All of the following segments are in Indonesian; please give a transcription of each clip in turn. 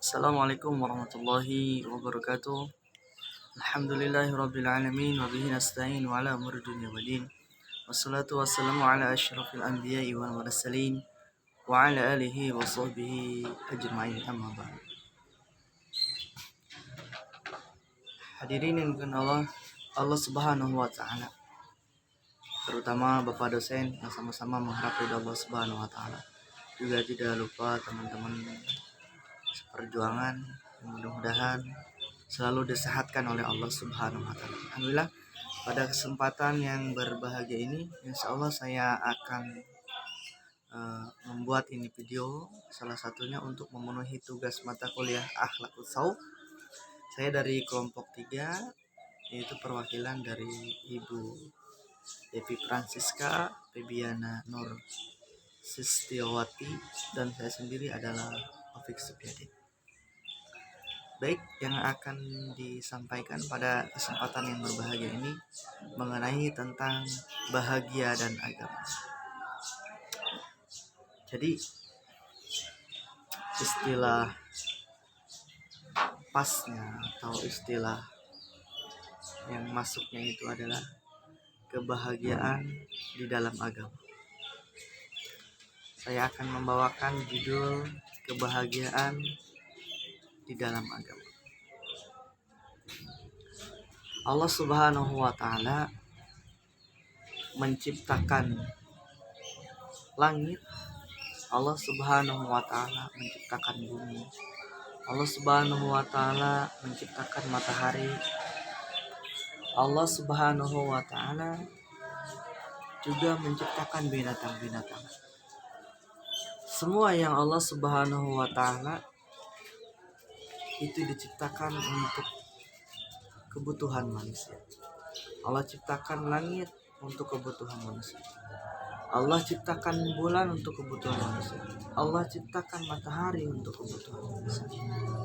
Assalamualaikum warahmatullahi wabarakatuh. Alhamdulillahirabbil alamin wa bihi nasta'in wa ala umuri dunya waddin. Wassalatu wassalamu ala asyrafil anbiya'i wal mursalin wa ala alihi wa sahbihi ajma'in, amma ba'd. Hadirin yang dimuliakan Allah Subhanahu wa taala. Terutama Bapak dosen yang sama-sama mengharap ridha Allah Subhanahu wa taala. Juga tidak lupa teman-teman seperjuangan yang mudah-mudahan selalu disehatkan oleh Allah Subhanahu wa taala. Alhamdulillah, pada kesempatan yang berbahagia ini insya Allah saya akan membuat ini video, salah satunya untuk memenuhi tugas mata kuliah Akhlaqus Shauf. Saya dari kelompok 3, yaitu perwakilan dari Ibu Devi Francisca Febiana Nur Sistiawati, dan saya sendiri adalah Taufik Supriyadi. Baik, yang akan disampaikan pada kesempatan yang berbahagia ini mengenai tentang bahagia dan agama. Jadi istilah pasnya atau istilah yang masuknya itu adalah kebahagiaan di dalam agama. Saya akan membawakan judul kebahagiaan di dalam agama. Allah Subhanahu wa taala menciptakan langit, Allah Subhanahu wa taala menciptakan bumi, Allah Subhanahu wa taala menciptakan matahari, Allah Subhanahu wa taala juga menciptakan binatang-binatang. Semua yang Allah Subhanahu wa taala itu diciptakan untuk kebutuhan manusia. Allah ciptakan langit untuk kebutuhan manusia. Allah ciptakan bulan untuk kebutuhan manusia. Allah ciptakan matahari untuk kebutuhan manusia.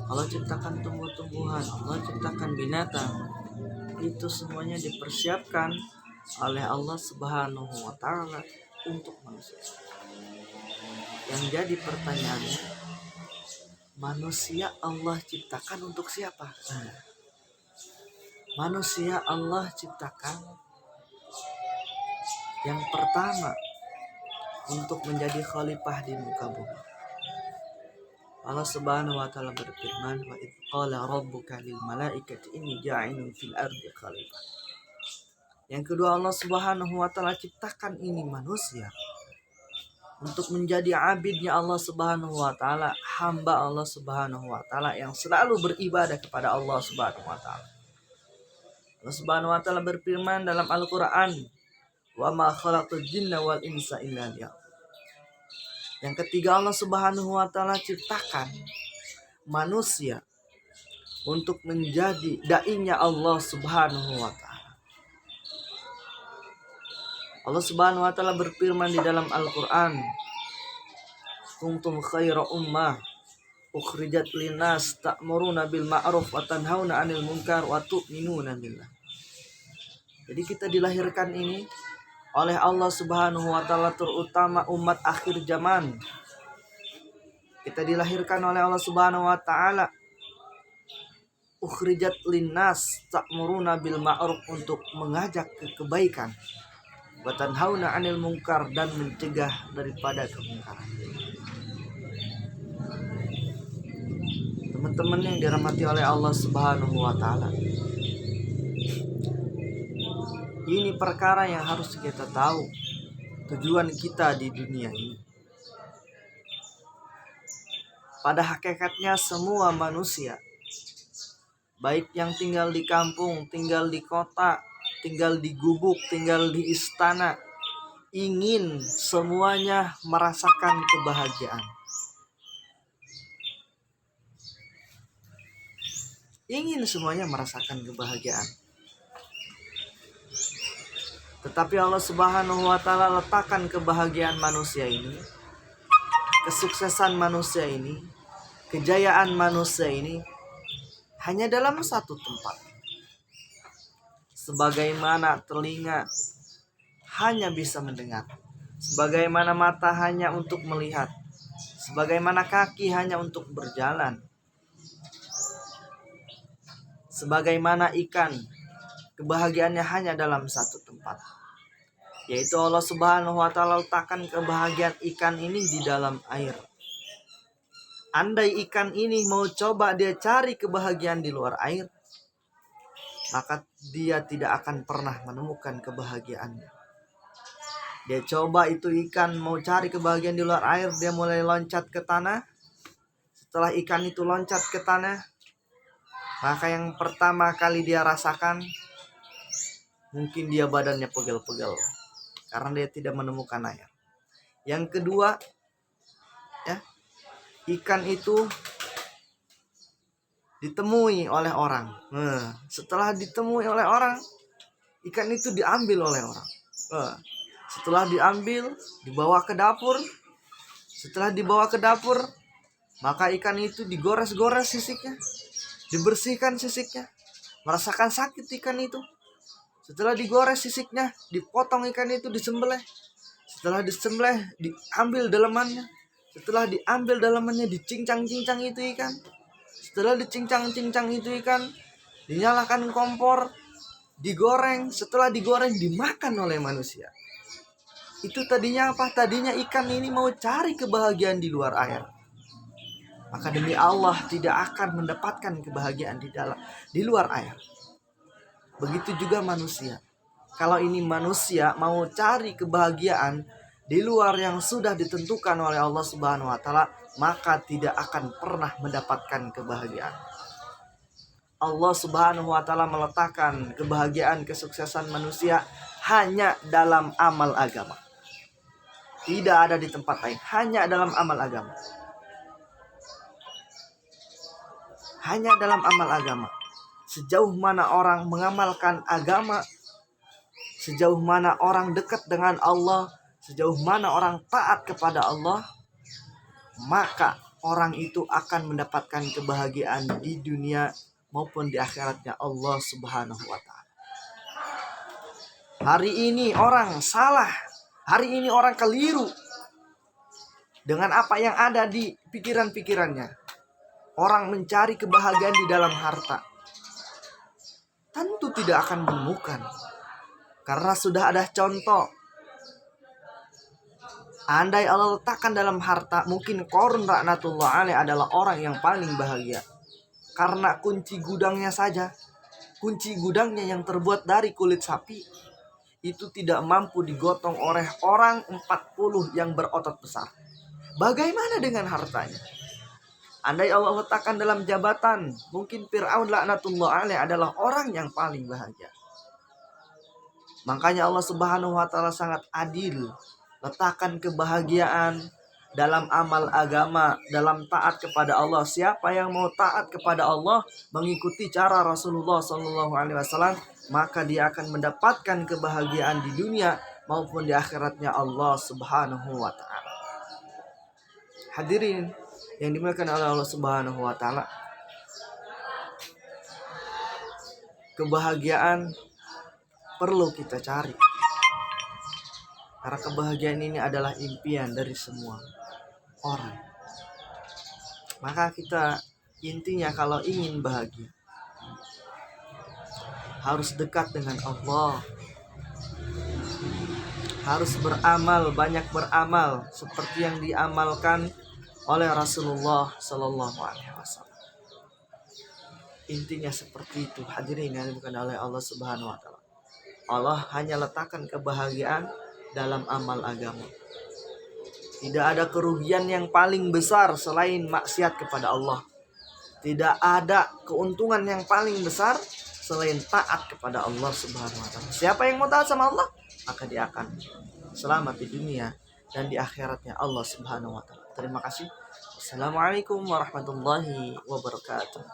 Allah ciptakan tumbuh-tumbuhan, Allah ciptakan binatang. Itu semuanya dipersiapkan oleh Allah Subhanahu wa taala untuk manusia. Yang jadi pertanyaannya, manusia Allah ciptakan untuk siapa? Manusia Allah ciptakan yang pertama untuk menjadi khalifah di muka bumi. Allah Subhanahu wa taala berfirman, wa idz qala rabbuka lil malaikati inni ja'ilun fil ardi khalifah. Yang kedua, Allah Subhanahu wa taala ciptakan ini manusia untuk menjadi abidnya Allah Subhanahu wa taala, hamba Allah Subhanahu wa taala yang selalu beribadah kepada Allah Subhanahu wa taala. Allah Subhanahu wa taala berfirman dalam Al-Qur'an, "Wa ma khalaqtul jinna wal insa illa liya'budun." Yang ketiga, Allah Subhanahu wa taala ciptakan manusia untuk menjadi dai-nya Allah Subhanahu wa taala. Allah Subhanahu wa taala berfirman di dalam Al-Qur'an, "Kuntum khaira ummah ukhrijat linnas ta'muruna bil ma'ruf wa tanhauna 'anil munkar wa tu'minuna billah." Jadi kita dilahirkan ini oleh Allah Subhanahu wa taala, terutama umat akhir zaman. Kita dilahirkan oleh Allah Subhanahu wa taala ukhrijat linnas ta'muruna bil ma'ruf, untuk mengajak ke kebaikan, wa tanhauna 'anil munkar, dan mencegah daripada kemungkaran. Teman-teman yang dirahmati oleh Allah Subhanahu wa taala, ini perkara yang harus kita tahu, tujuan kita di dunia ini. Pada hakikatnya semua manusia, baik yang tinggal di kampung, tinggal di kota, tinggal di gubuk, tinggal di istana, ingin semuanya merasakan kebahagiaan. Ingin semuanya merasakan kebahagiaan. Tetapi Allah Subhanahu wa taala letakkan kebahagiaan manusia ini, kesuksesan manusia ini, kejayaan manusia ini hanya dalam satu tempat. Sebagaimana telinga hanya bisa mendengar, sebagaimana mata hanya untuk melihat, sebagaimana kaki hanya untuk berjalan, sebagaimana ikan, kebahagiaannya hanya dalam satu tempat, yaitu Allah Subhanahu wa Ta'ala letakkan kebahagiaan ikan ini di dalam air. Andai ikan ini mau coba dia cari kebahagiaan di luar air, maka dia tidak akan pernah menemukan kebahagiaannya. Dia coba itu ikan mau cari kebahagiaan di luar air, dia mulai loncat ke tanah. Setelah ikan itu loncat ke tanah, maka yang pertama kali dia rasakan, mungkin dia badannya pegel-pegel karena dia tidak menemukan air. Yang kedua, ya, ikan itu ditemui oleh orang. Setelah ditemui oleh orang, ikan itu diambil oleh orang. Setelah diambil, dibawa ke dapur. Setelah dibawa ke dapur, maka ikan itu digores-gores sisiknya, dibersihkan sisiknya, merasakan sakit ikan itu. Setelah digores sisiknya, dipotong ikan itu, disembelih. Setelah disembelih, diambil dalamannya. Setelah diambil dalamannya, dicincang-cincang itu ikan. Setelah dicincang-cincang itu ikan, dinyalakan kompor, digoreng. Setelah digoreng, dimakan oleh manusia. Itu tadinya apa? Tadinya ikan ini mau cari kebahagiaan di luar air. Maka demi Allah tidak akan mendapatkan kebahagiaan di luar air. Begitu juga manusia. Kalau ini manusia mau cari kebahagiaan di luar yang sudah ditentukan oleh Allah Subhanahu wa Ta'ala, maka tidak akan pernah mendapatkan kebahagiaan. Allah Subhanahu wa Ta'ala meletakkan kebahagiaan, kesuksesan manusia hanya dalam amal agama. Tidak ada di tempat lain, hanya dalam amal agama. Hanya dalam amal agama. Sejauh mana orang mengamalkan agama, sejauh mana orang dekat dengan Allah, sejauh mana orang taat kepada Allah, maka orang itu akan mendapatkan kebahagiaan di dunia maupun di akhiratnya Allah Subhanahu wa Ta'ala. Hari ini orang salah, hari ini orang keliru dengan apa yang ada di pikiran-pikirannya. Orang mencari kebahagiaan di dalam harta, tentu tidak akan menemukan. Karena sudah ada contoh. Andai Allah letakkan dalam harta, mungkin Qarun laknatullah alaih adalah orang yang paling bahagia. Karena kunci gudangnya saja, kunci gudangnya yang terbuat dari kulit sapi, itu tidak mampu digotong oleh orang 40 yang berotot besar. Bagaimana dengan hartanya? Andai Allah letakkan dalam jabatan, mungkin Fir'aun laknatullah alaih adalah orang yang paling bahagia. Makanya Allah Subhanahu wa Ta'ala sangat adil. Letakkan kebahagiaan dalam amal agama, dalam taat kepada Allah. Siapa yang mau taat kepada Allah, mengikuti cara Rasulullah SAW, maka dia akan mendapatkan kebahagiaan di dunia maupun di akhiratnya Allah Subhanahu wa Ta'ala. Hadirin yang dimuliakan oleh Allah Subhanahu wa Ta'ala, kebahagiaan perlu kita cari. Karena kebahagiaan ini adalah impian dari semua orang. Maka kita intinya kalau ingin bahagia, harus dekat dengan Allah. Harus beramal, banyak beramal seperti yang diamalkan oleh Rasulullah Sallallahu Alaihi Wasallam. Intinya seperti itu. Hadirin yang bukan oleh Allah Subhanahu Wa Taala. Allah hanya letakkan kebahagiaan dalam amal agama. Tidak ada kerugian yang paling besar selain maksiat kepada Allah. Tidak ada keuntungan yang paling besar selain taat kepada Allah Subhanahu Wa Taala. Siapa yang mau taat sama Allah, maka dia akan selamat di dunia dan di akhiratnya Allah Subhanahu Wa Taala. Terima kasih. Assalamualaikum warahmatullahi wabarakatuh.